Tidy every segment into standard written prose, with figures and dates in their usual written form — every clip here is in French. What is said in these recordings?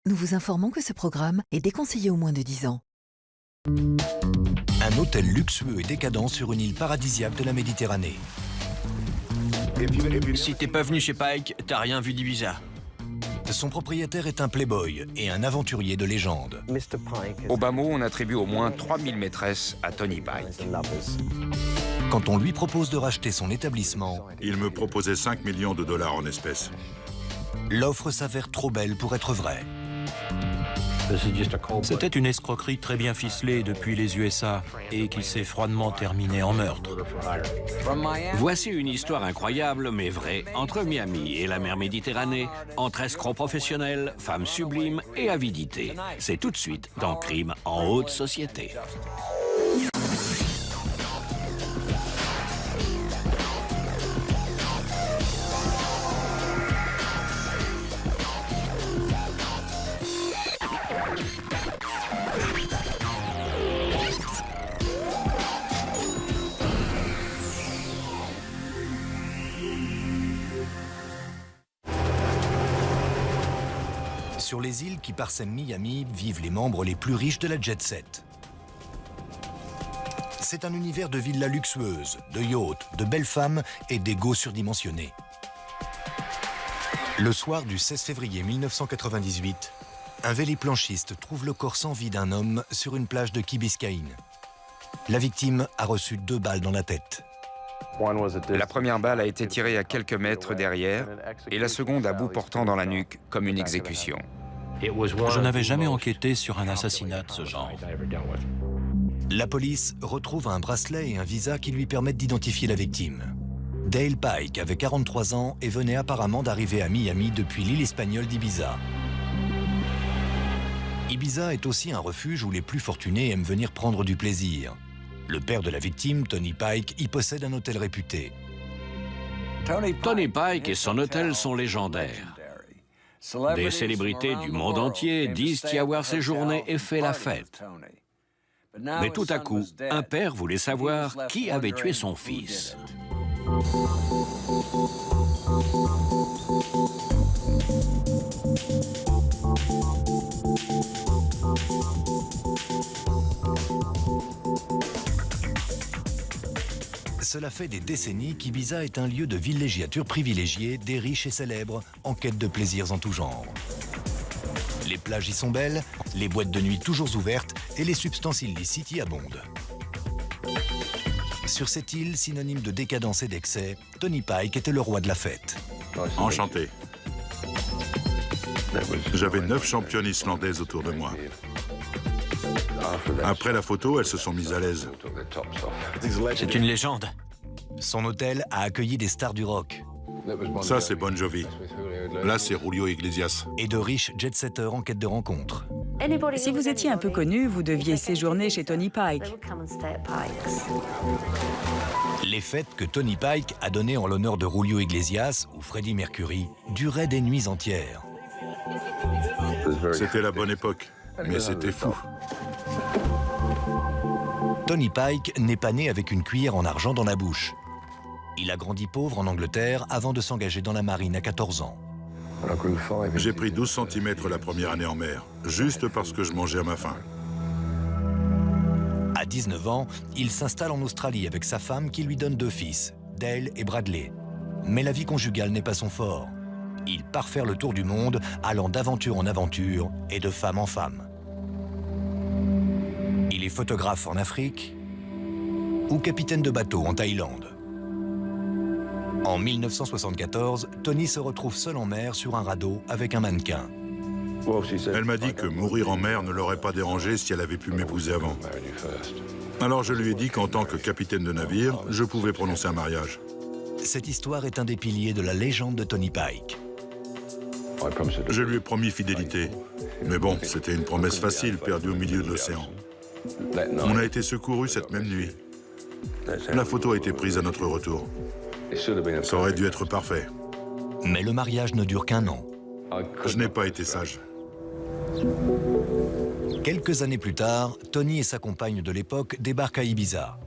Nous vous informons que ce programme est déconseillé aux moins de 10 ans. Un hôtel luxueux et décadent sur une île paradisiaque de la Méditerranée. Si t'es pas venu chez Pike, t'as rien vu d'Ibiza. Son propriétaire est un playboy et un aventurier de légende. Au bas mot, on attribue au moins 3000 maîtresses à Tony Pike. Quand on lui propose de racheter son établissement, Il me proposait 5 millions de dollars en espèces. l'offre s'avère trop belle pour être vraie. C'était une escroquerie très bien ficelée depuis les USA et qui s'est froidement terminée en meurtre. Voici une histoire incroyable mais vraie entre Miami et la mer Méditerranée, entre escrocs professionnels, femmes sublimes et avidité. C'est tout de suite dans Crime en haute société. Sur les îles qui parsèment Miami vivent les membres les plus riches de la jet set. C'est un univers de villas luxueuses, de yachts, de belles femmes et d'égos surdimensionnés. Le soir du 16 février 1998, un véliplanchiste trouve le corps sans vie d'un homme sur une plage de Key Biscayne. La victime a reçu 2 balles dans la tête. La première balle a été tirée à quelques mètres derrière et la seconde à bout portant dans la nuque, comme une exécution. Je n'avais jamais enquêté sur un assassinat de ce genre. La police retrouve un bracelet et un visa qui lui permettent d'identifier la victime. Dale Pike avait 43 ans et venait apparemment d'arriver à Miami depuis l'île espagnole d'Ibiza. Ibiza est aussi un refuge où les plus fortunés aiment venir prendre du plaisir. Le père de la victime, Tony Pike, y possède un hôtel réputé. Tony Pike et son hôtel sont légendaires. Des célébrités du monde entier disent y avoir séjourné et fait la fête. Mais tout à coup, un père voulait savoir qui avait tué son fils. Cela fait des décennies qu'Ibiza est un lieu de villégiature privilégié des riches et célèbres en quête de plaisirs en tout genre. Les plages y sont belles, les boîtes de nuit toujours ouvertes et les substances illicites y abondent. Sur cette île, synonyme de décadence et d'excès, Tony Pike était le roi de la fête. Enchanté. J'avais 9 championnes islandaises autour de moi. Après la photo, elles se sont mises à l'aise. C'est une légende. Son hôtel a accueilli des stars du rock Ça, c'est Bon Jovi. Là, c'est Julio Iglesias. et de riches jet-setters en quête de rencontres. Si vous étiez un peu connu, vous deviez séjourner chez Tony Pike. Les fêtes que Tony Pike a données en l'honneur de Julio Iglesias ou Freddie Mercury duraient des nuits entières. C'était la bonne époque, mais c'était fou. Tony Pike n'est pas né avec une cuillère en argent dans la bouche. Il a grandi pauvre en Angleterre avant de s'engager dans la marine à 14 ans. J'ai pris 12 cm la première année en mer, juste parce que je mangeais à ma faim. À 19 ans, il s'installe en Australie avec sa femme qui lui donne 2 fils, Dale et Bradley. Mais la vie conjugale n'est pas son fort. Il part faire le tour du monde, allant d'aventure en aventure et de femme en femme. Il est photographe en Afrique ou capitaine de bateau en Thaïlande. En 1974, Tony se retrouve seul en mer sur un radeau avec un mannequin. Elle m'a dit que mourir en mer ne l'aurait pas dérangé si elle avait pu m'épouser avant. Alors je lui ai dit qu'en tant que capitaine de navire, je pouvais prononcer un mariage. Cette histoire est un des piliers de la légende de Tony Pike. Je lui ai promis fidélité. Mais bon, c'était une promesse facile, perdue au milieu de l'océan. On a été secourus cette même nuit. La photo a été prise à notre retour. Ça aurait dû être parfait. Mais le mariage ne dure qu'1 an. Je n'ai pas été sage. Quelques années plus tard, Tony et sa compagne de l'époque débarquent à Ibiza.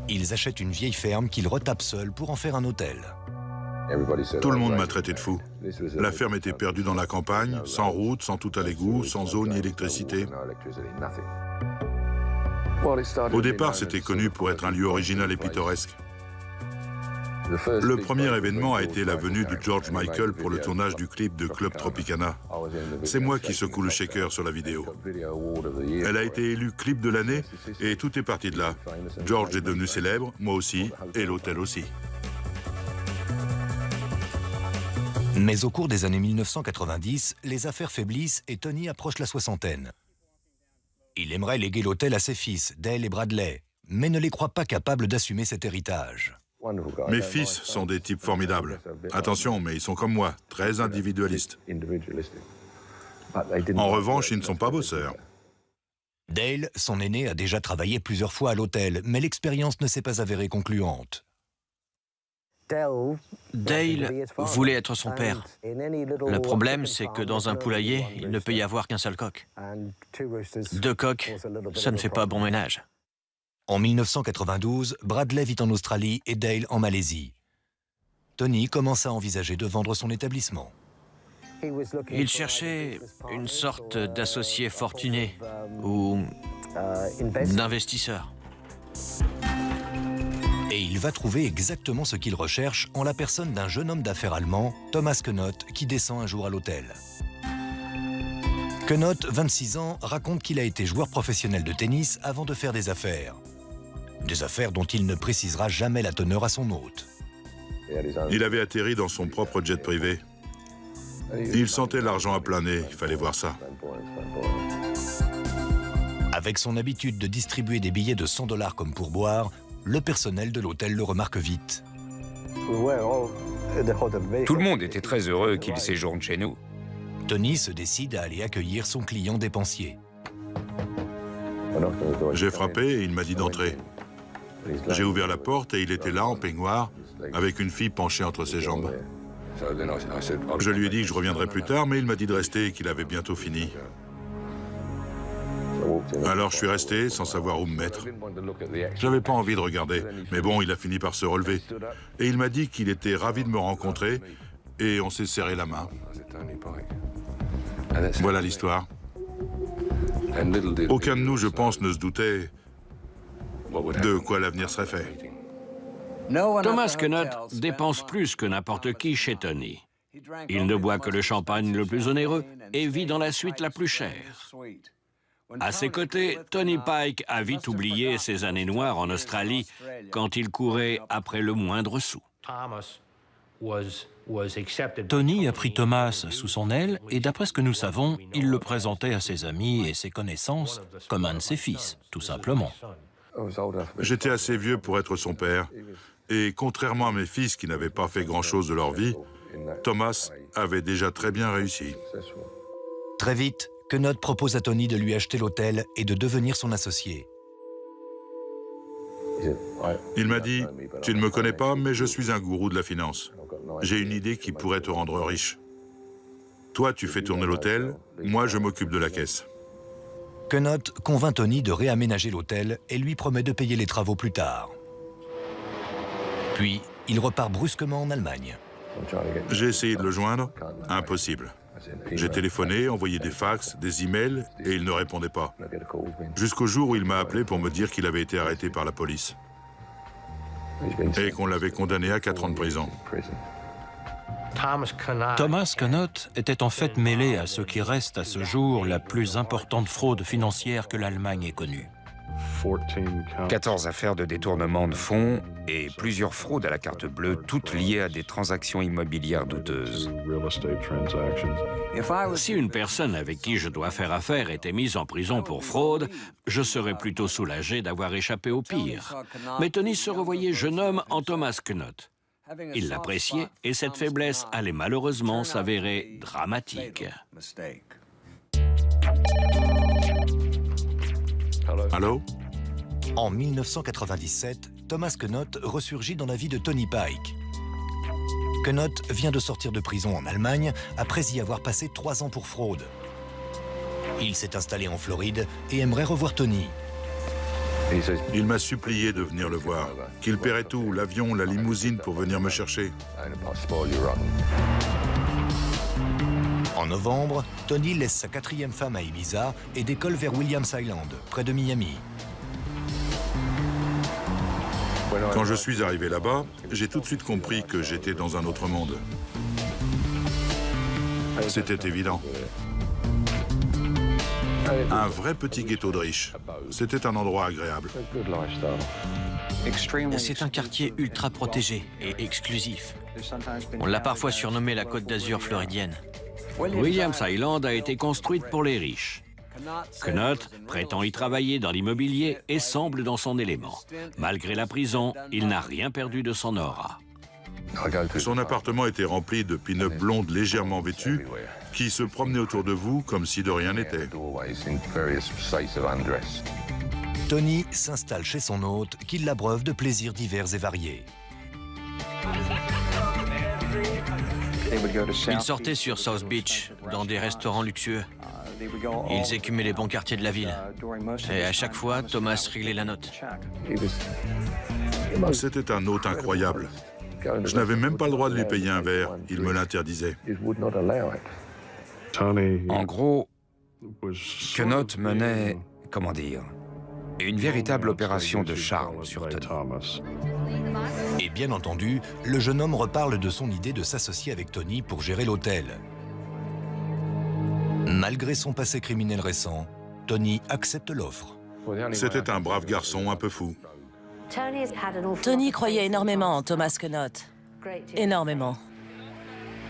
Ils achètent une vieille ferme qu'ils retapent seuls pour en faire un hôtel. Tout le monde m'a traité de fou. La ferme était perdue dans la campagne, sans route, sans tout à l'égout, sans eau ni électricité. Au départ, c'était connu pour être un lieu original et pittoresque. Le premier événement a été la venue de George Michael pour le tournage du clip de Club Tropicana. C'est moi qui secoue le shaker sur la vidéo. Elle a été élue clip de l'année et tout est parti de là. George est devenu célèbre, moi aussi, et l'hôtel aussi. Mais au cours des années 1990, les affaires faiblissent et Tony approche la soixantaine. Il aimerait léguer l'hôtel à ses fils, Dale et Bradley, mais ne les croit pas capables d'assumer cet héritage. Mes fils sont des types formidables. Attention, mais ils sont comme moi, très individualistes. En revanche, ils ne sont pas bosseurs. Dale, son aîné, a déjà travaillé plusieurs fois à l'hôtel, mais l'expérience ne s'est pas avérée concluante. Dale voulait être son père. Le problème, c'est que dans un poulailler, il ne peut y avoir qu'un seul coq. 2 coqs, ça ne fait pas bon ménage. En 1992, Bradley vit en Australie et Dale en Malaisie. Tony commence à envisager de vendre son établissement. Il cherchait une sorte d'associé fortuné ou d'investisseur. Et il va trouver exactement ce qu'il recherche en la personne d'un jeune homme d'affaires allemand, Thomas Knoth, qui descend un jour à l'hôtel. Knoth, 26 ans, raconte qu'il a été joueur professionnel de tennis avant de faire des affaires. Des affaires dont il ne précisera jamais la teneur à son hôte. Il avait atterri dans son propre jet privé. Il sentait l'argent à plein nez, il fallait voir ça. Avec son habitude de distribuer des billets de 100 $ comme pourboire, le personnel de l'hôtel le remarque vite. Tout le monde était très heureux qu'il séjourne chez nous. Tony se décide à aller accueillir son client dépensier. J'ai frappé et il m'a dit d'entrer. J'ai ouvert la porte et il était là en peignoir, avec une fille penchée entre ses jambes. Je lui ai dit que je reviendrais plus tard, mais il m'a dit de rester et qu'il avait bientôt fini. Alors je suis resté sans savoir où me mettre. J'avais pas envie de regarder, mais bon, il a fini par se relever. Et il m'a dit qu'il était ravi de me rencontrer et on s'est serré la main. Voilà l'histoire. Aucun de nous, je pense, ne se doutait de quoi l'avenir serait fait. Thomas Knoth dépense plus que n'importe qui chez Tony. Il ne boit que le champagne le plus onéreux et vit dans la suite la plus chère. À ses côtés, Tony Pike a vite oublié ses années noires en Australie quand il courait après le moindre sou. Tony a pris Thomas sous son aile et d'après ce que nous savons, il le présentait à ses amis et ses connaissances comme un de ses fils, tout simplement. J'étais assez vieux pour être son père. Et contrairement à mes fils qui n'avaient pas fait grand-chose de leur vie, Thomas avait déjà très bien réussi. Très vite, Knoth propose à Tony de lui acheter l'hôtel et de devenir son associé. Il m'a dit « Tu ne me connais pas, mais je suis un gourou de la finance. J'ai une idée qui pourrait te rendre riche. Toi, tu fais tourner l'hôtel, moi, je m'occupe de la caisse. » Knoth convainc Tony de réaménager l'hôtel et lui promet de payer les travaux plus tard. Puis, il repart brusquement en Allemagne. J'ai essayé de le joindre, impossible. J'ai téléphoné, envoyé des fax, des emails, et il ne répondait pas. Jusqu'au jour où il m'a appelé pour me dire qu'il avait été arrêté par la police. Et qu'on l'avait condamné à 4 ans de prison. Thomas Knoth était en fait mêlé à ce qui reste à ce jour la plus importante fraude financière que l'Allemagne ait connue. 14 affaires de détournement de fonds et plusieurs fraudes à la carte bleue, toutes liées à des transactions immobilières douteuses. Si une personne avec qui je dois faire affaire était mise en prison pour fraude, je serais plutôt soulagé d'avoir échappé au pire. Mais Tony se revoyait jeune homme en Thomas Knoth. Il l'appréciait et cette faiblesse allait malheureusement s'avérer dramatique. Allô? En 1997, Thomas Knoth ressurgit dans la vie de Tony Pike. Knoth vient de sortir de prison en Allemagne après y avoir passé 3 ans pour fraude. Il s'est installé en Floride et aimerait revoir Tony. Il m'a supplié de venir le voir, qu'il paierait tout, l'avion, la limousine pour venir me chercher. En novembre, Tony laisse sa 4e femme à Ibiza et décolle vers Williams Island, près de Miami. Quand je suis arrivé là-bas, j'ai tout de suite compris que j'étais dans un autre monde. C'était évident. Un vrai petit ghetto de riches. C'était un endroit agréable. C'est un quartier ultra protégé et exclusif. On l'a parfois surnommé la Côte d'Azur floridienne. Williams Island a été construite pour les riches. Knott prétend y travailler dans l'immobilier et semble dans son élément. Malgré la prison, il n'a rien perdu de son aura. Son appartement était rempli de pin-up blondes légèrement vêtues qui se promenaient autour de vous comme si de rien n'était. Tony s'installe chez son hôte, qui l'abreuve de plaisirs divers et variés. Ils sortaient sur South Beach, dans des restaurants luxueux. Ils écumaient les bons quartiers de la ville. Et à chaque fois, Thomas réglait la note. C'était un hôte incroyable. Je n'avais même pas le droit de lui payer un verre. Il me l'interdisait. En gros, Knott menait, comment dire, une véritable opération de charme sur Tony. Et bien entendu, le jeune homme reparle de son idée de s'associer avec Tony pour gérer l'hôtel. Malgré son passé criminel récent, Tony accepte l'offre. C'était un brave garçon un peu fou. Tony croyait énormément en Thomas Knott. Énormément.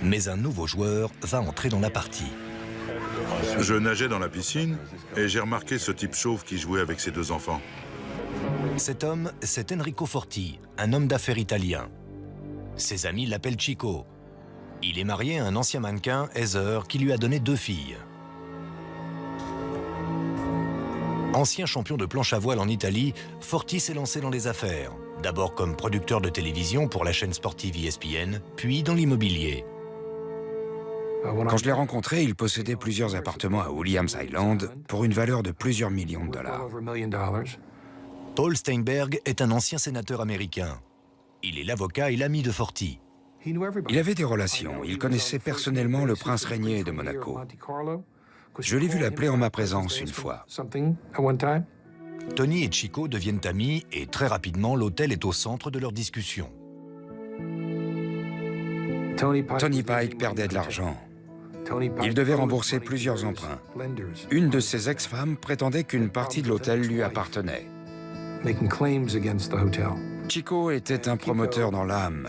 Mais un nouveau joueur va entrer dans la partie. Je nageais dans la piscine et j'ai remarqué ce type chauve qui jouait avec ses 2 enfants. Cet homme, c'est Enrico Forti, un homme d'affaires italien. Ses amis l'appellent Chico. Il est marié à un ancien mannequin, Heather, qui lui a donné 2 filles. Ancien champion de planche à voile en Italie, Forti s'est lancé dans les affaires. D'abord comme producteur de télévision pour la chaîne sportive ESPN, puis dans l'immobilier. Quand je l'ai rencontré, il possédait plusieurs appartements à Williams Island pour une valeur de plusieurs millions de dollars. Paul Steinberg est un ancien sénateur américain. Il est l'avocat et l'ami de Forti. Il avait des relations. Il connaissait personnellement le prince régnier de Monaco. Je l'ai vu l'appeler en ma présence une fois. Tony et Chico deviennent amis et très rapidement, l'hôtel est au centre de leur discussion. Tony Pike perdait de l'argent. Il devait rembourser plusieurs emprunts. Une de ses ex-femmes prétendait qu'une partie de l'hôtel lui appartenait. Chico était un promoteur dans l'âme,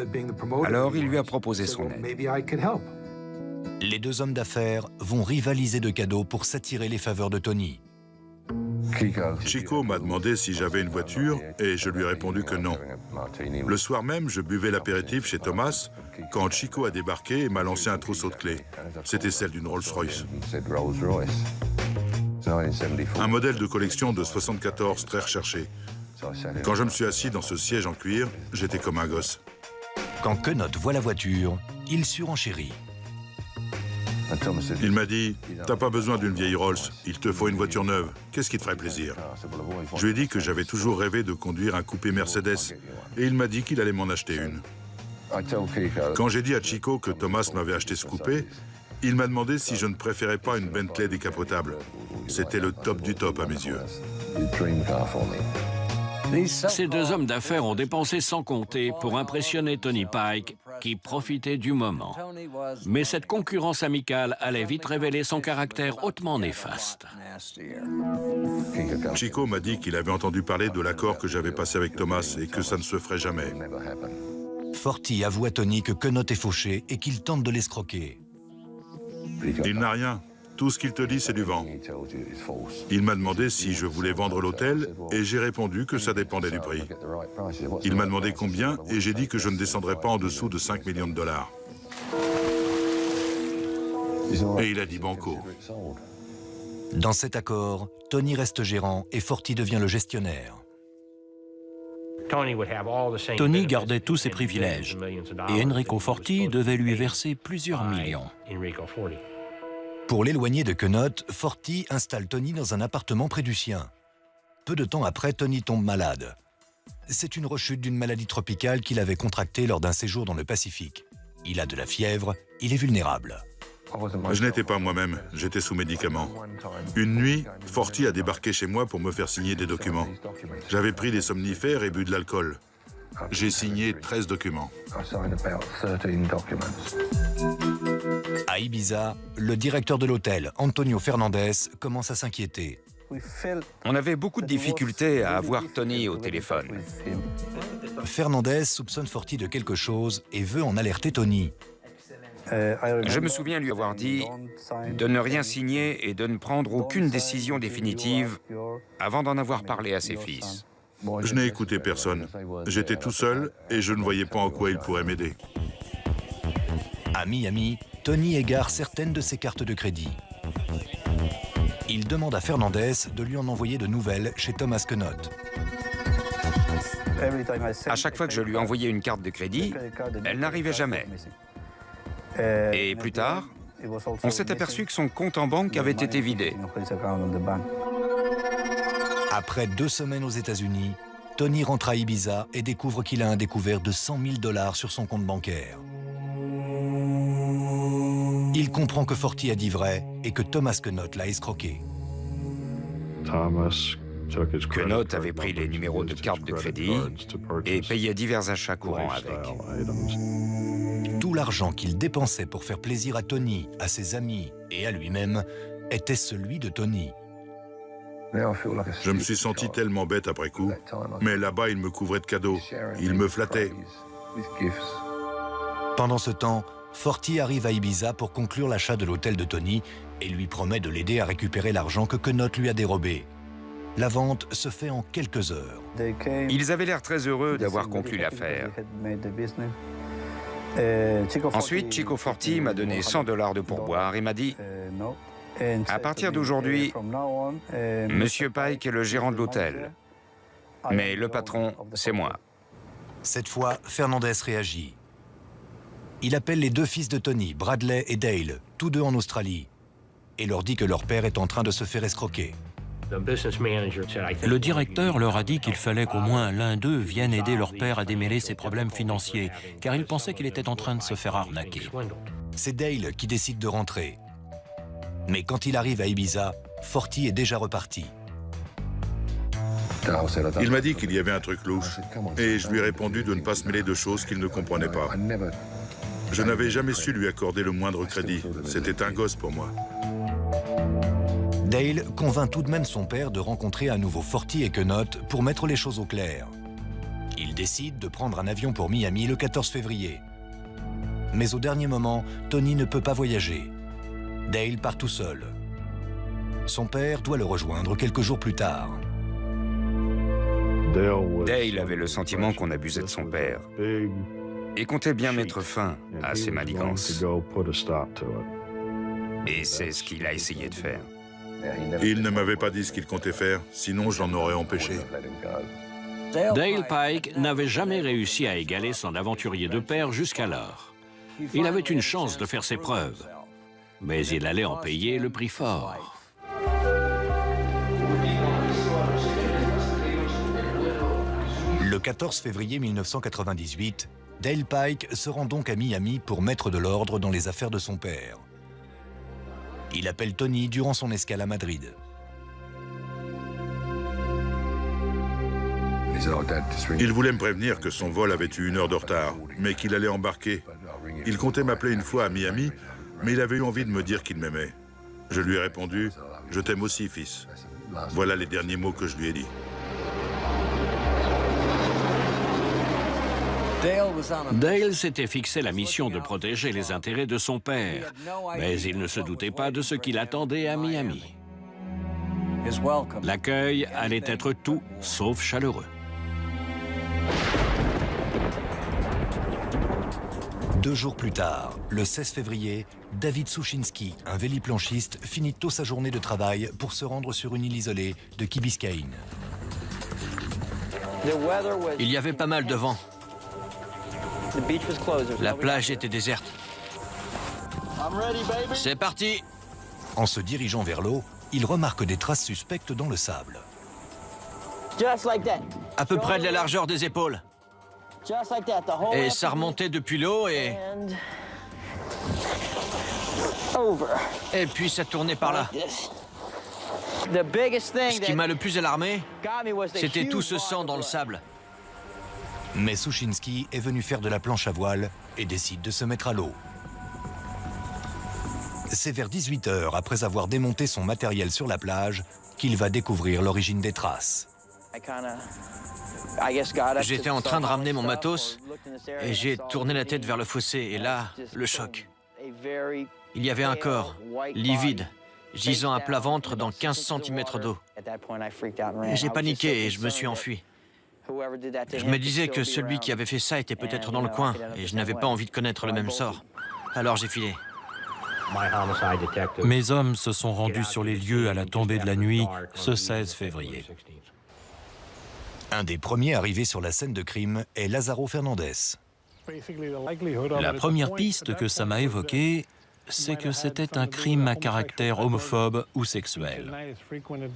alors il lui a proposé son aide. Les 2 hommes d'affaires vont rivaliser de cadeaux pour s'attirer les faveurs de Tony. Chico m'a demandé si j'avais une voiture et je lui ai répondu que non. Le soir même, je buvais l'apéritif chez Thomas quand Chico a débarqué et m'a lancé un trousseau de clés. C'était celle d'une Rolls-Royce. Un modèle de collection de 74 très recherché. Quand je me suis assis dans ce siège en cuir, j'étais comme un gosse. Quand Knott voit la voiture, il surenchérit. Il m'a dit, t'as pas besoin d'une vieille Rolls, il te faut une voiture neuve. Qu'est-ce qui te ferait plaisir? Je lui ai dit que j'avais toujours rêvé de conduire un coupé Mercedes et il m'a dit qu'il allait m'en acheter une. Quand j'ai dit à Chico que Thomas m'avait acheté ce coupé, il m'a demandé si je ne préférais pas une Bentley décapotable. C'était le top du top à mes yeux. Ces 2 hommes d'affaires ont dépensé sans compter pour impressionner Tony Pike, qui profitait du moment. Mais cette concurrence amicale allait vite révéler son caractère hautement néfaste. Chico m'a dit qu'il avait entendu parler de l'accord que j'avais passé avec Thomas et que ça ne se ferait jamais. Forti avoue à Tony que Knott est fauché et qu'il tente de l'escroquer. Il n'a rien. Tout ce qu'il te dit, c'est du vent. Il m'a demandé si je voulais vendre l'hôtel et j'ai répondu que ça dépendait du prix. Il m'a demandé combien et j'ai dit que je ne descendrais pas en dessous de 5 millions de dollars. Et il a dit banco. Dans cet accord, Tony reste gérant et Forti devient le gestionnaire. Tony gardait tous ses privilèges et Enrico Forti devait lui verser plusieurs millions. Pour l'éloigner de Knott, Forti installe Tony dans un appartement près du sien. Peu de temps après, Tony tombe malade. C'est une rechute d'une maladie tropicale qu'il avait contractée lors d'un séjour dans le Pacifique. Il a de la fièvre, il est vulnérable. Je n'étais pas moi-même, j'étais sous médicaments. Une nuit, Forti a débarqué chez moi pour me faire signer des documents. J'avais pris des somnifères et bu de l'alcool. J'ai signé 13 documents. À Ibiza, le directeur de l'hôtel, Antonio Fernandez, commence à s'inquiéter. On avait beaucoup de difficultés à avoir Tony au téléphone. Fernandez soupçonne Forti de quelque chose et veut en alerter Tony. Je me souviens lui avoir dit de ne rien signer et de ne prendre aucune décision définitive avant d'en avoir parlé à ses fils. Je n'ai écouté personne. J'étais tout seul et je ne voyais pas en quoi il pourrait m'aider. À Miami, Tony égare certaines de ses cartes de crédit. Il demande à Fernandez de lui en envoyer de nouvelles chez Thomas Knott. À chaque fois que je lui envoyais une carte de crédit, elle n'arrivait jamais. Et plus tard, on s'est aperçu que son compte en banque avait été vidé. Après 2 semaines aux États-Unis, Tony rentre à Ibiza et découvre qu'il a un découvert de $100 000 sur son compte bancaire. Il comprend que Forti a dit vrai et que Thomas Knott l'a escroqué. Knott avait pris les numéros de carte de crédit et payait divers achats courants avec. Tout l'argent qu'il dépensait pour faire plaisir à Tony, à ses amis et à lui-même était celui de Tony. Je me suis senti tellement bête après coup, mais là-bas, il me couvrait de cadeaux. Il me flattait. Pendant ce temps, Forti arrive à Ibiza pour conclure l'achat de l'hôtel de Tony et lui promet de l'aider à récupérer l'argent que Knott lui a dérobé. La vente se fait en quelques heures. Ils avaient l'air très heureux d'avoir conclu l'affaire. Ensuite, Chico Forti m'a donné $100 de pourboire et m'a dit « À partir d'aujourd'hui, Monsieur Pike est le gérant de l'hôtel, mais le patron, c'est moi. » Cette fois, Fernandez réagit. Il appelle les 2 fils de Tony, Bradley et Dale, tous 2 en Australie, et leur dit que leur père est en train de se faire escroquer. Le directeur leur a dit qu'il fallait qu'au moins l'un d'eux vienne aider leur père à démêler ses problèmes financiers, car il pensait qu'il était en train de se faire arnaquer. C'est Dale qui décide de rentrer. Mais quand il arrive à Ibiza, Forti est déjà reparti. Il m'a dit qu'il y avait un truc louche, et je lui ai répondu de ne pas se mêler de choses qu'il ne comprenait pas. Je n'avais jamais su lui accorder le moindre crédit. C'était un gosse pour moi. Dale convainc tout de même son père de rencontrer à nouveau Forti et Knott pour mettre les choses au clair. Il décide de prendre un avion pour Miami le 14 février. Mais au dernier moment, Tony ne peut pas voyager. Dale part tout seul. Son père doit le rejoindre quelques jours plus tard. Dale avait le sentiment qu'on abusait de son père et comptait bien mettre fin à ses manigances. Et c'est ce qu'il a essayé de faire. Il ne m'avait pas dit ce qu'il comptait faire, sinon je l'en aurais empêché. Dale Pike n'avait jamais réussi à égaler son aventurier de père jusqu'alors. Il avait une chance de faire ses preuves, mais il allait en payer le prix fort. Le 14 février 1998, Dale Pike se rend donc à Miami pour mettre de l'ordre dans les affaires de son père. Il appelle Tony durant son escale à Madrid. Il voulait me prévenir que son vol avait eu 1 heure de retard, mais qu'il allait embarquer. Il comptait m'appeler une fois à Miami, mais il avait eu envie de me dire qu'il m'aimait. Je lui ai répondu « Je t'aime aussi, fils ». Voilà les derniers mots que je lui ai dit. Dale s'était fixé la mission de protéger les intérêts de son père, mais il ne se doutait pas de ce qu'il attendait à Miami. L'accueil allait être tout sauf chaleureux. 2 jours plus tard, le 16 février, David Suchinski, un véliplanchiste, finit tôt sa journée de travail pour se rendre sur une île isolée de Key Biscayne. Il y avait pas mal de vent. La plage était déserte. C'est parti! En se dirigeant vers l'eau, il remarque des traces suspectes dans le sable. À peu près de la largeur des épaules. Et ça remontait depuis l'eau et puis ça tournait par là. Ce qui m'a le plus alarmé, c'était tout ce sang dans le sable. Mais Suchinski est venu faire de la planche à voile et décide de se mettre à l'eau. C'est vers 18 h, après avoir démonté son matériel sur la plage, qu'il va découvrir l'origine des traces. J'étais en train de ramener mon matos et j'ai tourné la tête vers le fossé et là, le choc. Il y avait un corps, livide, gisant à plat ventre dans 15 cm d'eau. J'ai paniqué et je me suis enfui. Je me disais que celui qui avait fait ça était peut-être dans le coin et je n'avais pas envie de connaître le même sort. Alors j'ai filé. Mes hommes se sont rendus sur les lieux à la tombée de la nuit, ce 16 février. Un des premiers arrivés sur la scène de crime est Lázaro Fernández. La première piste que ça m'a évoquée, c'est que c'était un crime à caractère homophobe ou sexuel.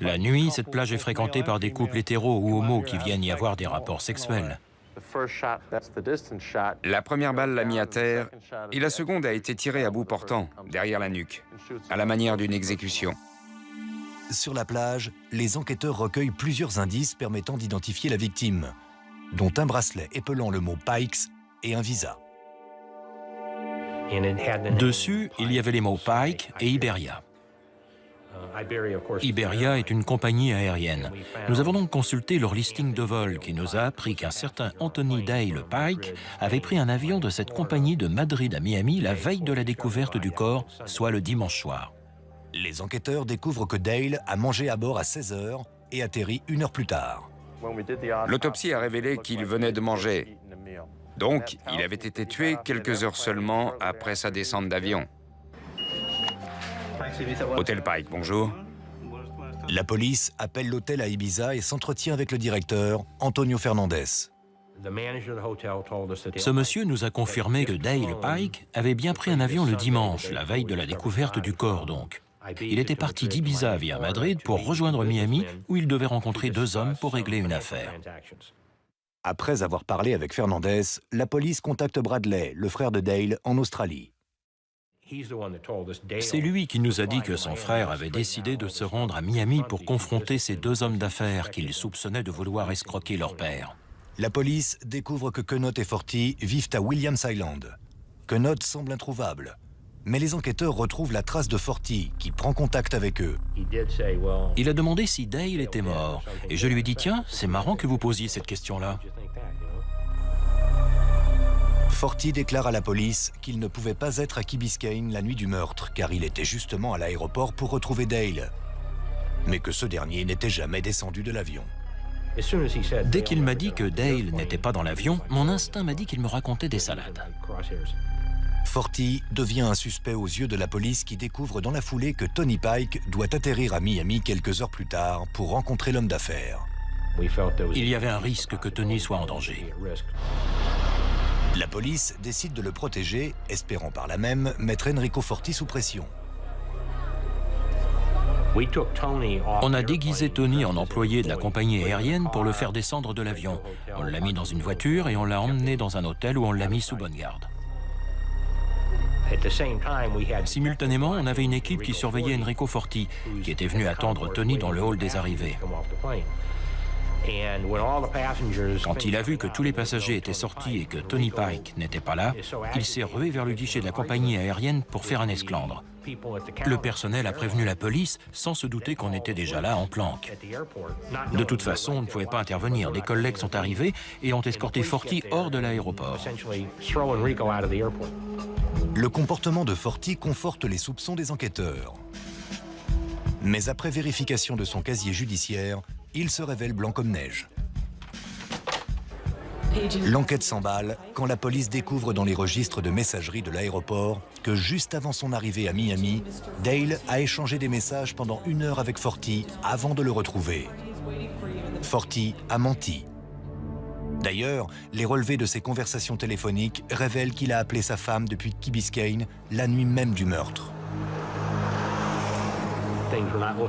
La nuit, cette plage est fréquentée par des couples hétéros ou homos qui viennent y avoir des rapports sexuels. La première balle l'a mis à terre et la seconde a été tirée à bout portant, derrière la nuque, à la manière d'une exécution. Sur la plage, les enquêteurs recueillent plusieurs indices permettant d'identifier la victime, dont un bracelet épelant le mot Pikes et un visa. Dessus, il y avait les mots Pike et Iberia. Iberia est une compagnie aérienne. Nous avons donc consulté leur listing de vol qui nous a appris qu'un certain Anthony Dale Pike avait pris un avion de cette compagnie de Madrid à Miami la veille de la découverte du corps, soit le dimanche soir. Les enquêteurs découvrent que Dale a mangé à bord à 16 h et atterrit 1 heure plus tard. L'autopsie a révélé qu'il venait de manger. Donc, il avait été tué quelques heures seulement après sa descente d'avion. Hôtel Pike, bonjour. La police appelle l'hôtel à Ibiza et s'entretient avec le directeur, Antonio Fernandez. Ce monsieur nous a confirmé que Dale Pike avait bien pris un avion le dimanche, la veille de la découverte du corps donc. Il était parti d'Ibiza via Madrid pour rejoindre Miami, où il devait rencontrer 2 hommes pour régler une affaire. Après avoir parlé avec Fernandez, la police contacte Bradley, le frère de Dale, en Australie. C'est lui qui nous a dit que son frère avait décidé de se rendre à Miami pour confronter ces 2 hommes d'affaires qu'il soupçonnait de vouloir escroquer leur père. La police découvre que Quenot et Forti vivent à Williams Island. Quenot semble introuvable, mais les enquêteurs retrouvent la trace de Forti qui prend contact avec eux. Il a demandé si Dale était mort, et je lui ai dit « Tiens, c'est marrant que vous posiez cette question-là ». Forti déclare à la police qu'il ne pouvait pas être à Key Biscayne la nuit du meurtre, car il était justement à l'aéroport pour retrouver Dale, mais que ce dernier n'était jamais descendu de l'avion. Dès qu'il m'a dit que Dale n'était pas dans l'avion, mon instinct m'a dit qu'il me racontait des salades. Forti devient un suspect aux yeux de la police qui découvre dans la foulée que Tony Pike doit atterrir à Miami quelques heures plus tard pour rencontrer l'homme d'affaires. Il y avait un risque que Tony soit en danger. La police décide de le protéger, espérant par là même mettre Enrico Forti sous pression. On a déguisé Tony en employé de la compagnie aérienne pour le faire descendre de l'avion. On l'a mis dans une voiture et on l'a emmené dans un hôtel où on l'a mis sous bonne garde. Simultanément, on avait une équipe qui surveillait Enrico Forti, qui était venu attendre Tony dans le hall des arrivées. Quand il a vu que tous les passagers étaient sortis et que Tony Pike n'était pas là, il s'est rué vers le guichet de la compagnie aérienne pour faire un esclandre. Le personnel a prévenu la police sans se douter qu'on était déjà là en planque. De toute façon, on ne pouvait pas intervenir. Des collègues sont arrivés et ont escorté Forti hors de l'aéroport. Le comportement de Forti conforte les soupçons des enquêteurs. Mais après vérification de son casier judiciaire, il se révèle blanc comme neige. L'enquête s'emballe quand la police découvre dans les registres de messagerie de l'aéroport que juste avant son arrivée à Miami, Dale a échangé des messages pendant 1 heure avec Forti avant de le retrouver. Forti a menti. D'ailleurs, les relevés de ses conversations téléphoniques révèlent qu'il a appelé sa femme depuis Key Biscayne la nuit même du meurtre.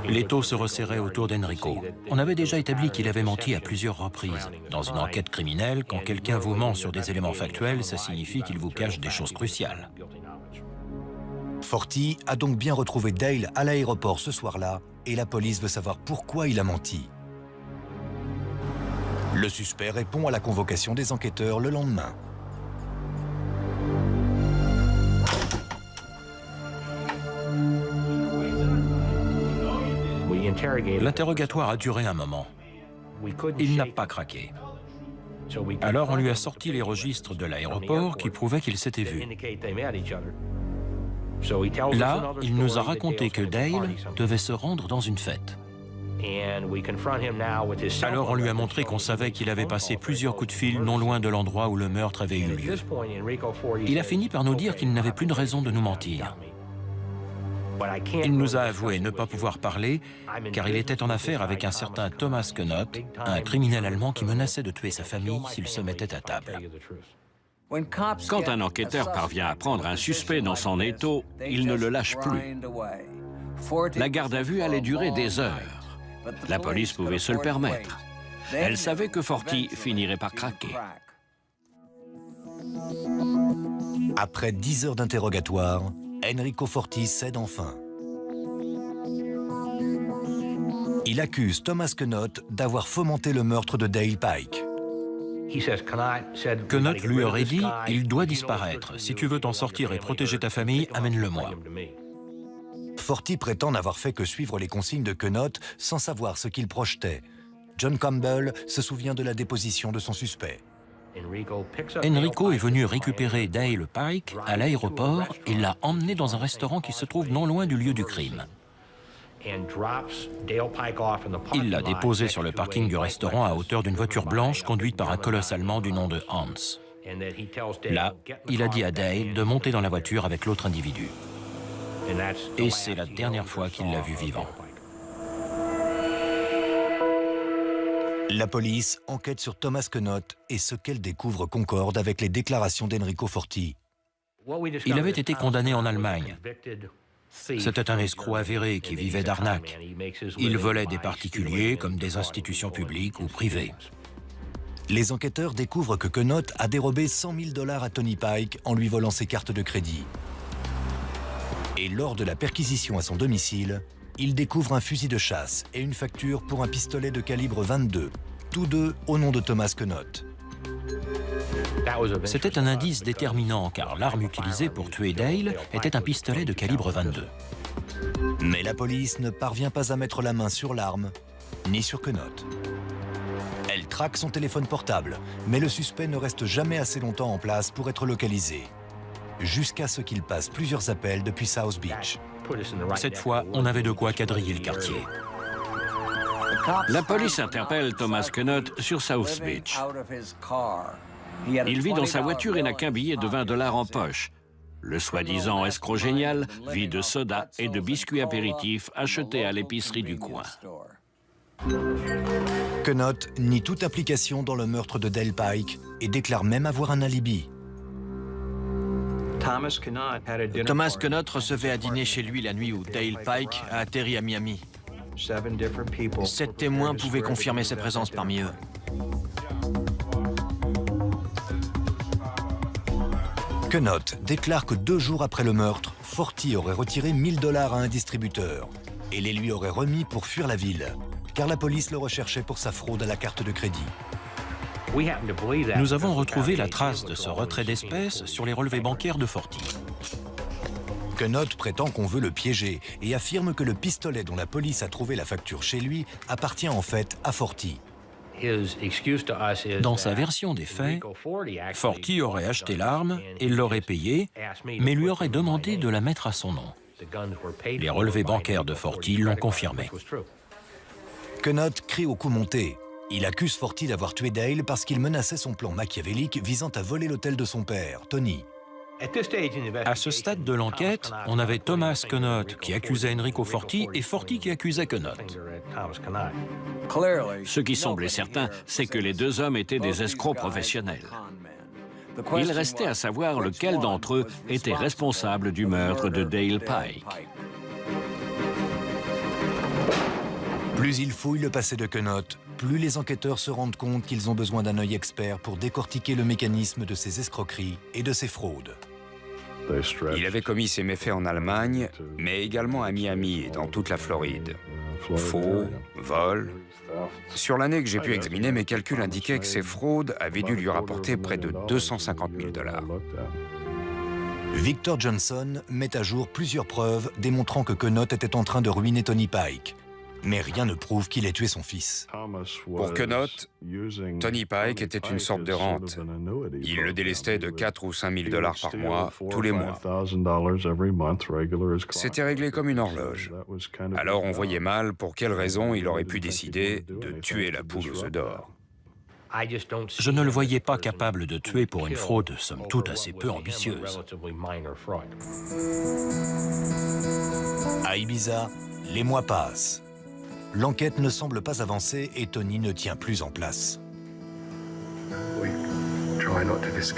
Les taux se resserraient autour d'Enrico. On avait déjà établi qu'il avait menti à plusieurs reprises. Dans une enquête criminelle, quand quelqu'un vous ment sur des éléments factuels, ça signifie qu'il vous cache des choses cruciales. Forti a donc bien retrouvé Dale à l'aéroport ce soir-là et la police veut savoir pourquoi il a menti. Le suspect répond à la convocation des enquêteurs le lendemain. L'interrogatoire a duré un moment. Il n'a pas craqué. Alors on lui a sorti les registres de l'aéroport qui prouvaient qu'ils s'étaient vus. Là, il nous a raconté que Dale devait se rendre dans une fête. Alors on lui a montré qu'on savait qu'il avait passé plusieurs coups de fil non loin de l'endroit où le meurtre avait eu lieu. Il a fini par nous dire qu'il n'avait plus de raison de nous mentir. Il nous a avoué ne pas pouvoir parler car il était en affaire avec un certain Thomas Knott, un criminel allemand qui menaçait de tuer sa famille s'il se mettait à table. Quand un enquêteur parvient à prendre un suspect dans son étau, il ne le lâche plus. La garde à vue allait durer des heures. La police pouvait se le permettre. Elle savait que Forti finirait par craquer. Après 10 heures d'interrogatoire, Enrico Forti cède enfin. Il accuse Thomas Knott d'avoir fomenté le meurtre de Dale Pike. Knott lui aurait dit « Il doit disparaître. Si tu veux t'en sortir et protéger ta famille, amène-le-moi. » Forti prétend n'avoir fait que suivre les consignes de Knott sans savoir ce qu'il projetait. John Campbell se souvient de la déposition de son suspect. Enrico est venu récupérer Dale Pike à l'aéroport et l'a emmené dans un restaurant qui se trouve non loin du lieu du crime. Il l'a déposé sur le parking du restaurant à hauteur d'une voiture blanche conduite par un colosse allemand du nom de Hans. Là, il a dit à Dale de monter dans la voiture avec l'autre individu. Et c'est la dernière fois qu'il l'a vu vivant. La police enquête sur Thomas Knott et ce qu'elle découvre concorde avec les déclarations d'Enrico Forti. Il avait été condamné en Allemagne. C'était un escroc avéré qui vivait d'arnaque. Il volait des particuliers comme des institutions publiques ou privées. Les enquêteurs découvrent que Knott a dérobé $100 000 à Tony Pike en lui volant ses cartes de crédit. Et lors de la perquisition à son domicile, il découvre un fusil de chasse et une facture pour un pistolet de calibre 22, tous deux au nom de Thomas Knott. C'était un indice déterminant car l'arme utilisée pour tuer Dale était un pistolet de calibre 22. Mais la police ne parvient pas à mettre la main sur l'arme, ni sur Knott. Elle traque son téléphone portable, mais le suspect ne reste jamais assez longtemps en place pour être localisé, jusqu'à ce qu'il passe plusieurs appels depuis South Beach. Cette fois, on avait de quoi quadriller le quartier. La police interpelle Thomas Knott sur South Beach. Il vit dans sa voiture et n'a qu'un billet de $20 en poche. Le soi-disant escroc génial vit de soda et de biscuits apéritifs achetés à l'épicerie du coin. Knott nie toute implication dans le meurtre de Dale Pike et déclare même avoir un alibi. Thomas Knott recevait à dîner chez lui la nuit où Dale Pike a atterri à Miami. 7 témoins pouvaient confirmer sa présence parmi eux. Knott déclare que 2 jours après le meurtre, Forti aurait retiré $1000 à un distributeur et les lui aurait remis pour fuir la ville, car la police le recherchait pour sa fraude à la carte de crédit. Nous avons retrouvé la trace de ce retrait d'espèces sur les relevés bancaires de Forti. Knott prétend qu'on veut le piéger et affirme que le pistolet dont la police a trouvé la facture chez lui appartient en fait à Forti. Dans sa version des faits, Forti aurait acheté l'arme et l'aurait payée, mais lui aurait demandé de la mettre à son nom. Les relevés bancaires de Forti l'ont confirmé. Knott crie au coup monté. Il accuse Forti d'avoir tué Dale parce qu'il menaçait son plan machiavélique visant à voler l'hôtel de son père, Tony. À ce stade de l'enquête, on avait Thomas Knott qui accusait Enrico Forti et Forti qui accusait Knott. Ce qui semblait certain, c'est que les deux hommes étaient des escrocs professionnels. Il restait à savoir lequel d'entre eux était responsable du meurtre de Dale Pike. Plus ils fouillent le passé de Quenotte, plus les enquêteurs se rendent compte qu'ils ont besoin d'un œil expert pour décortiquer le mécanisme de ces escroqueries et de ces fraudes. Il avait commis ses méfaits en Allemagne, mais également à Miami et dans toute la Floride. Faux, vol. Sur l'année que j'ai pu examiner, mes calculs indiquaient que ces fraudes avaient dû lui rapporter près de 250 000 $. Victor Johnson met à jour plusieurs preuves démontrant que Quenotte était en train de ruiner Tony Pike. Mais rien ne prouve qu'il ait tué son fils. Pour Quenotte, Tony Pike était une sorte de rente. Il le délestait de 4 ou 5 000 $ par mois, tous les mois. C'était réglé comme une horloge. Alors on voyait mal pour quelle raison il aurait pu décider de tuer la poule aux œufs d'or. Je ne le voyais pas capable de tuer pour une fraude, somme toute, assez peu ambitieuse. À Ibiza, les mois passent. L'enquête ne semble pas avancer et Tony ne tient plus en place.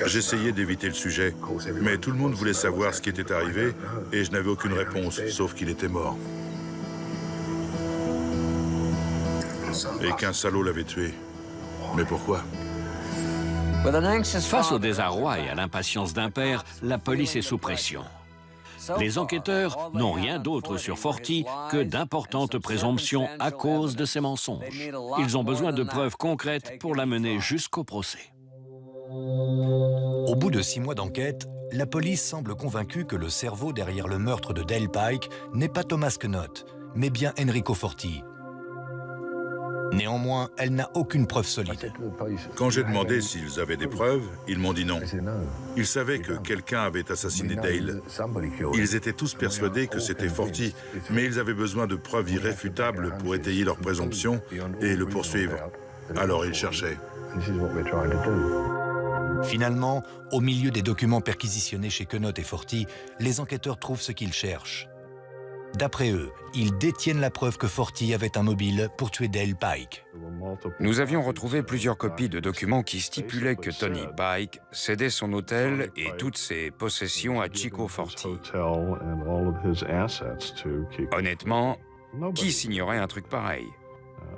J'essayais d'éviter le sujet, mais tout le monde voulait savoir ce qui était arrivé et je n'avais aucune réponse, sauf qu'il était mort. Et qu'un salaud l'avait tué. Mais pourquoi? Face au désarroi et à l'impatience d'un père, la police est sous pression. Les enquêteurs n'ont rien d'autre sur Forti que d'importantes présomptions à cause de ses mensonges. Ils ont besoin de preuves concrètes pour l'amener jusqu'au procès. Au bout de 6 mois d'enquête, la police semble convaincue que le cerveau derrière le meurtre de Dale Pike n'est pas Thomas Quenotte, mais bien Enrico Forti. Néanmoins, elle n'a aucune preuve solide. Quand j'ai demandé s'ils avaient des preuves, ils m'ont dit non. Ils savaient que quelqu'un avait assassiné Dale. Ils étaient tous persuadés que c'était Forti, mais ils avaient besoin de preuves irréfutables pour étayer leur présomption et le poursuivre. Alors ils cherchaient. Finalement, au milieu des documents perquisitionnés chez Quenotte et Forti, les enquêteurs trouvent ce qu'ils cherchent. D'après eux, ils détiennent la preuve que Forti avait un mobile pour tuer Dale Pike. Nous avions retrouvé plusieurs copies de documents qui stipulaient que Tony Pike cédait son hôtel et toutes ses possessions à Chico Forti. Honnêtement, qui signerait un truc pareil?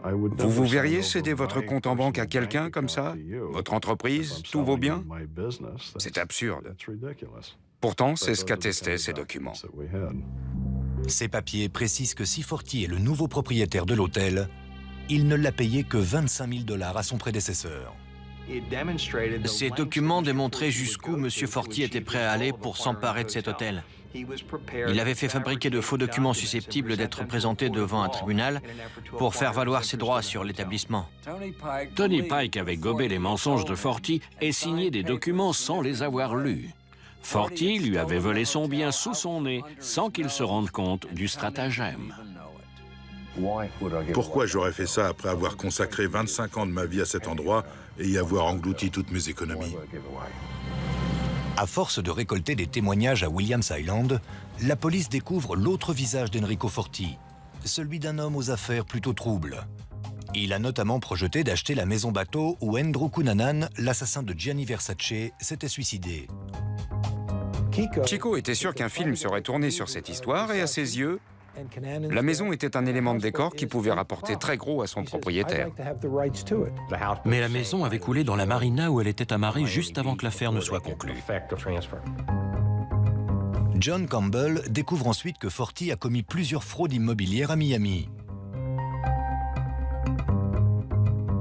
Vous vous verriez céder votre compte en banque à quelqu'un comme ça? Votre entreprise? Tous vos biens? C'est absurde. Pourtant, c'est ce qu'attestaient ces documents. Ces papiers précisent que si Forti est le nouveau propriétaire de l'hôtel, il ne l'a payé que 25 000 $ à son prédécesseur. Ces documents démontraient jusqu'où M. Forti était prêt à aller pour s'emparer de cet hôtel. Il avait fait fabriquer de faux documents susceptibles d'être présentés devant un tribunal pour faire valoir ses droits sur l'établissement. Tony Pike avait gobé les mensonges de Forti et signé des documents sans les avoir lus. Forti lui avait volé son bien sous son nez sans qu'il se rende compte du stratagème. Pourquoi j'aurais fait ça après avoir consacré 25 ans de ma vie à cet endroit et y avoir englouti toutes mes économies? À force de récolter des témoignages à Williams Island, la police découvre l'autre visage d'Enrico Forti, celui d'un homme aux affaires plutôt troubles. Il a notamment projeté d'acheter la maison bateau où Andrew Cunanan, l'assassin de Gianni Versace, s'était suicidé. Chico était sûr qu'un film serait tourné sur cette histoire et à ses yeux, la maison était un élément de décor qui pouvait rapporter très gros à son propriétaire. Mais la maison avait coulé dans la marina où elle était amarrée juste avant que l'affaire ne soit conclue. John Campbell découvre ensuite que Forti a commis plusieurs fraudes immobilières à Miami.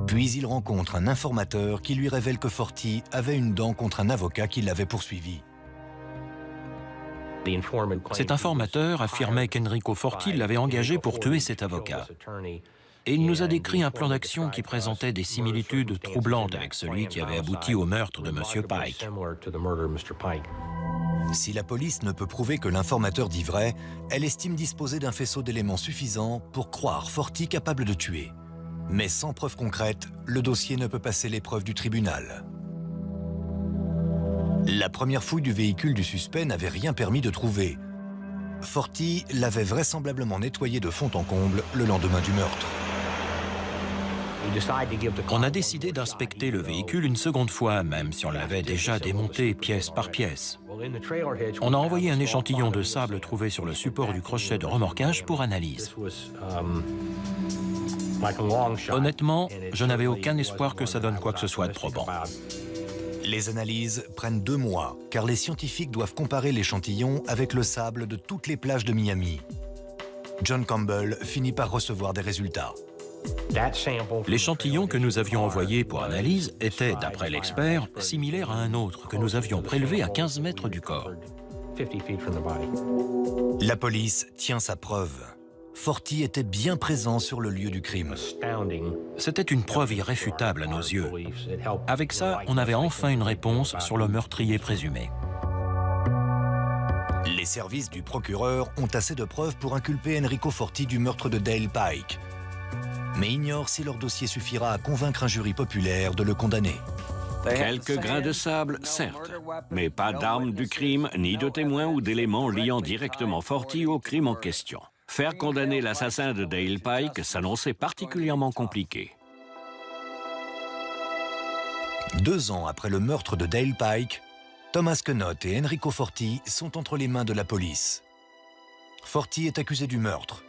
Puis il rencontre un informateur qui lui révèle que Forti avait une dent contre un avocat qui l'avait poursuivi. Cet informateur affirmait qu'Enrico Forti l'avait engagé pour tuer cet avocat. Et il nous a décrit un plan d'action qui présentait des similitudes troublantes avec celui qui avait abouti au meurtre de M. Pike. Si la police ne peut prouver que l'informateur dit vrai, elle estime disposer d'un faisceau d'éléments suffisants pour croire Forti capable de tuer. Mais sans preuve concrète, le dossier ne peut passer l'épreuve du tribunal. La première fouille du véhicule du suspect n'avait rien permis de trouver. Forti l'avait vraisemblablement nettoyé de fond en comble le lendemain du meurtre. On a décidé d'inspecter le véhicule une seconde fois, même si on l'avait déjà démonté pièce par pièce. On a envoyé un échantillon de sable trouvé sur le support du crochet de remorquage pour analyse. Honnêtement, je n'avais aucun espoir que ça donne quoi que ce soit de probant. Les analyses prennent 2 mois, car les scientifiques doivent comparer l'échantillon avec le sable de toutes les plages de Miami. John Campbell finit par recevoir des résultats. L'échantillon que nous avions envoyé pour analyse était, d'après l'expert, similaire à un autre que nous avions prélevé à 15 mètres du corps. La police tient sa preuve. Forti était bien présent sur le lieu du crime. C'était une preuve irréfutable à nos yeux. Avec ça, on avait enfin une réponse sur le meurtrier présumé. Les services du procureur ont assez de preuves pour inculper Enrico Forti du meurtre de Dale Pike, mais ignorent si leur dossier suffira à convaincre un jury populaire de le condamner. Quelques grains de sable, certes, mais pas d'armes du crime, ni de témoins ou d'éléments liant directement Forti au crime en question. Faire condamner l'assassin de Dale Pike s'annonçait particulièrement compliqué. 2 ans après le meurtre de Dale Pike, Thomas Knott et Enrico Forti sont entre les mains de la police. Forti est accusé du meurtre.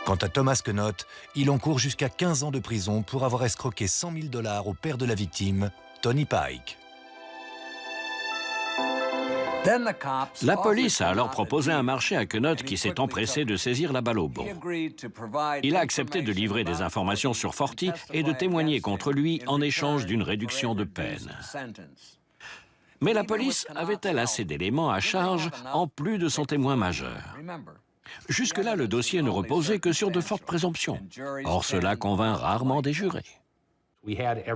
Quant à Thomas Knott, il encourt jusqu'à 15 ans de prison pour avoir escroqué $100 000 au père de la victime, Tony Pike. La police a alors proposé un marché à Knott qui s'est empressé de saisir la balle au bond. Il a accepté de livrer des informations sur Forti et de témoigner contre lui en échange d'une réduction de peine. Mais la police avait-elle assez d'éléments à charge en plus de son témoin majeur? Jusque-là, le dossier ne reposait que sur de fortes présomptions. Or, cela convainc rarement des jurés.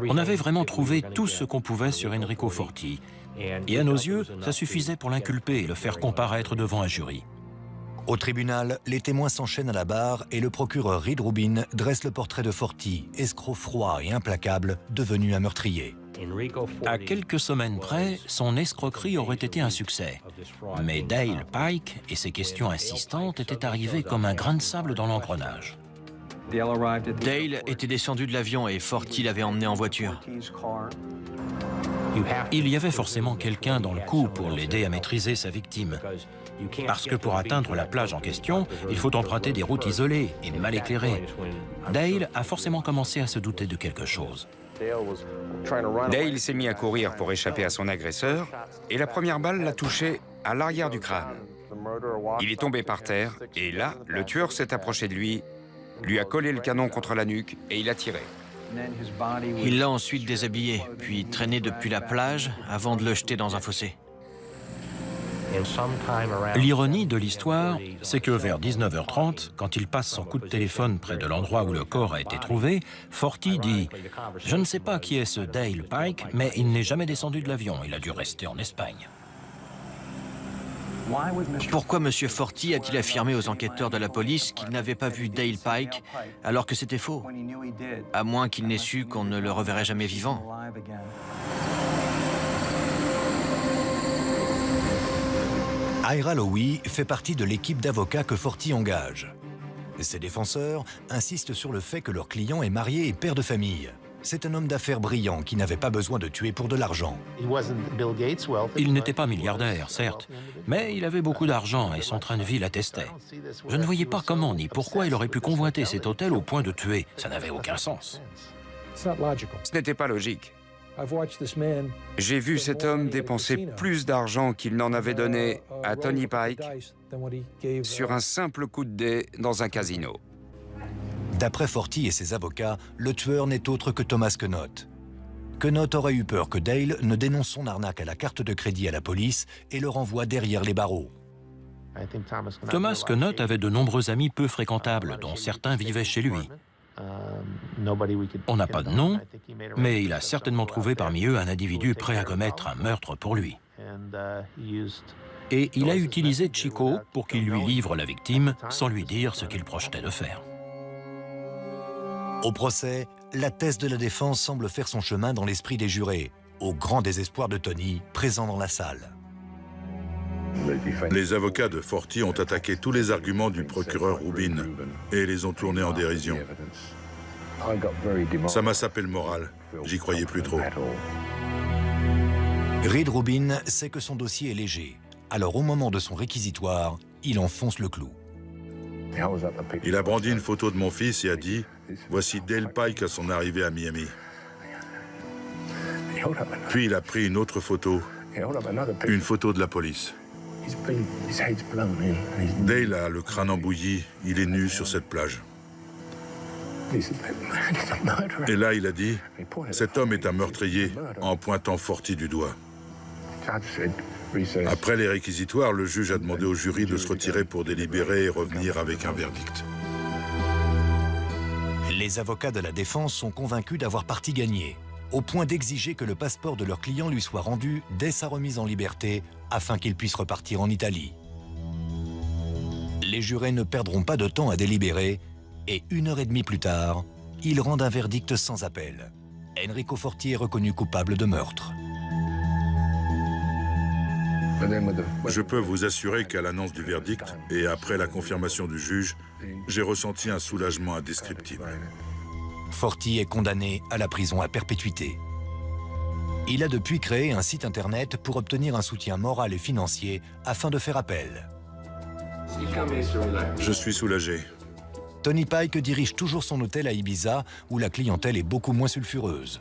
On avait vraiment trouvé tout ce qu'on pouvait sur Enrico Forti. Et à nos yeux, ça suffisait pour l'inculper et le faire comparaître devant un jury. Au tribunal, les témoins s'enchaînent à la barre et le procureur Reed Rubin dresse le portrait de Forti, escroc froid et implacable, devenu un meurtrier. À quelques semaines près, son escroquerie aurait été un succès. Mais Dale Pike et ses questions insistantes étaient arrivés comme un grain de sable dans l'engrenage. Dale était descendu de l'avion et Forti l'avait emmené en voiture. Il y avait forcément quelqu'un dans le coup pour l'aider à maîtriser sa victime. Parce que pour atteindre la plage en question, il faut emprunter des routes isolées et mal éclairées. Dale a forcément commencé à se douter de quelque chose. Dale s'est mis à courir pour échapper à son agresseur et la première balle l'a touché à l'arrière du crâne. Il est tombé par terre et là, le tueur s'est approché de lui a collé le canon contre la nuque et il a tiré. Il l'a ensuite déshabillé, puis traîné depuis la plage avant de le jeter dans un fossé. L'ironie de l'histoire, c'est que vers 19h30, quand il passe son coup de téléphone près de l'endroit où le corps a été trouvé, Forti dit « Je ne sais pas qui est ce Dale Pike, mais il n'est jamais descendu de l'avion. Il a dû rester en Espagne. » Pourquoi M. Forti a-t-il affirmé aux enquêteurs de la police qu'il n'avait pas vu Dale Pike alors que c'était faux? À moins qu'il n'ait su qu'on ne le reverrait jamais vivant. Ira Lowy fait partie de l'équipe d'avocats que Forti engage. Ses défenseurs insistent sur le fait que leur client est marié et père de famille. C'est un homme d'affaires brillant qui n'avait pas besoin de tuer pour de l'argent. Il n'était pas milliardaire, certes, mais il avait beaucoup d'argent et son train de vie l'attestait. Je ne voyais pas comment ni pourquoi il aurait pu convoiter cet hôtel au point de tuer. Ça n'avait aucun sens. Ce n'était pas logique. J'ai vu cet homme dépenser plus d'argent qu'il n'en avait donné à Tony Pike sur un simple coup de dé dans un casino. D'après Forti et ses avocats, le tueur n'est autre que Thomas Knott. Knott aurait eu peur que Dale ne dénonce son arnaque à la carte de crédit à la police et le renvoie derrière les barreaux. Thomas Knott avait de nombreux amis peu fréquentables, dont certains vivaient chez lui. On n'a pas de nom, mais il a certainement trouvé parmi eux un individu prêt à commettre un meurtre pour lui. Et il a utilisé Chico pour qu'il lui livre la victime sans lui dire ce qu'il projetait de faire. Au procès, la thèse de la défense semble faire son chemin dans l'esprit des jurés, au grand désespoir de Tony, présent dans la salle. Les avocats de Forti ont attaqué tous les arguments du procureur Rubin et les ont tournés en dérision. Ça m'a sapé le moral. J'y croyais plus trop. Reed Rubin sait que son dossier est léger. Alors au moment de son réquisitoire, il enfonce le clou. Il a brandi une photo de mon fils et a dit « Voici Dale Pike à son arrivée à Miami ». Puis il a pris une autre photo, une photo de la police. Dale a le crâne embouilli, il est nu sur cette plage. Et là, il a dit « Cet homme est un meurtrier » en pointant Forti du doigt. Après les réquisitoires, le juge a demandé au jury de se retirer pour délibérer et revenir avec un verdict. Les avocats de la défense sont convaincus d'avoir partie gagnée, au point d'exiger que le passeport de leur client lui soit rendu dès sa remise en liberté afin qu'il puisse repartir en Italie. Les jurés ne perdront pas de temps à délibérer et 1h30 plus tard, ils rendent un verdict sans appel. Enrico Forti est reconnu coupable de meurtre. Je peux vous assurer qu'à l'annonce du verdict et après la confirmation du juge, j'ai ressenti un soulagement indescriptible. Forti est condamné à la prison à perpétuité. Il a depuis créé un site internet pour obtenir un soutien moral et financier afin de faire appel. Je suis soulagé. Tony Pike dirige toujours son hôtel à Ibiza où la clientèle est beaucoup moins sulfureuse.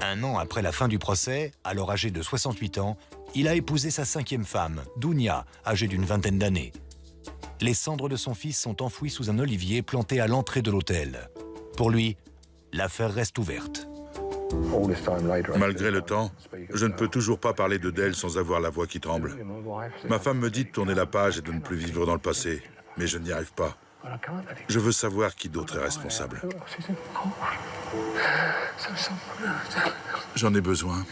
Un an après la fin du procès, alors âgé de 68 ans, il a épousé sa 5e femme, Dunia, âgée d'une vingtaine d'années. Les cendres de son fils sont enfouies sous un olivier planté à l'entrée de l'hôtel. Pour lui, l'affaire reste ouverte. Malgré le temps, je ne peux toujours pas parler de Dale sans avoir la voix qui tremble. Ma femme me dit de tourner la page et de ne plus vivre dans le passé, mais je n'y arrive pas. Je veux savoir qui d'autre est responsable. J'en ai besoin.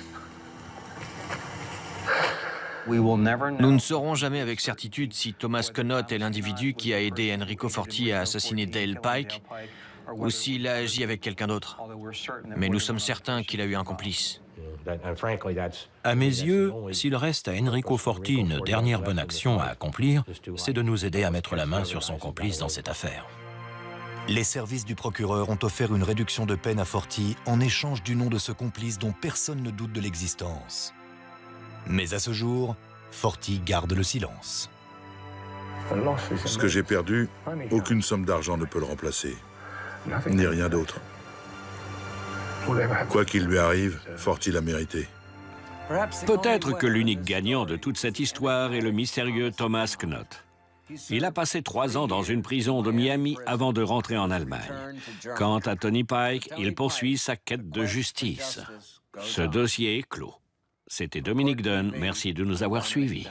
Nous ne saurons jamais avec certitude si Thomas Connaught est l'individu qui a aidé Enrico Forti à assassiner Dale Pike ou s'il a agi avec quelqu'un d'autre. Mais nous sommes certains qu'il a eu un complice. À mes yeux, s'il reste à Enrico Forti une dernière bonne action à accomplir, c'est de nous aider à mettre la main sur son complice dans cette affaire. Les services du procureur ont offert une réduction de peine à Forti en échange du nom de ce complice dont personne ne doute de l'existence. Mais à ce jour, Forti garde le silence. Ce que j'ai perdu, aucune somme d'argent ne peut le remplacer, ni rien d'autre. Quoi qu'il lui arrive, Forti l'a mérité. Peut-être que l'unique gagnant de toute cette histoire est le mystérieux Thomas Knoth. Il a passé 3 ans dans une prison de Miami avant de rentrer en Allemagne. Quant à Tony Pike, il poursuit sa quête de justice. Ce dossier est clos. C'était Dominique Dunn. Merci de nous avoir suivis.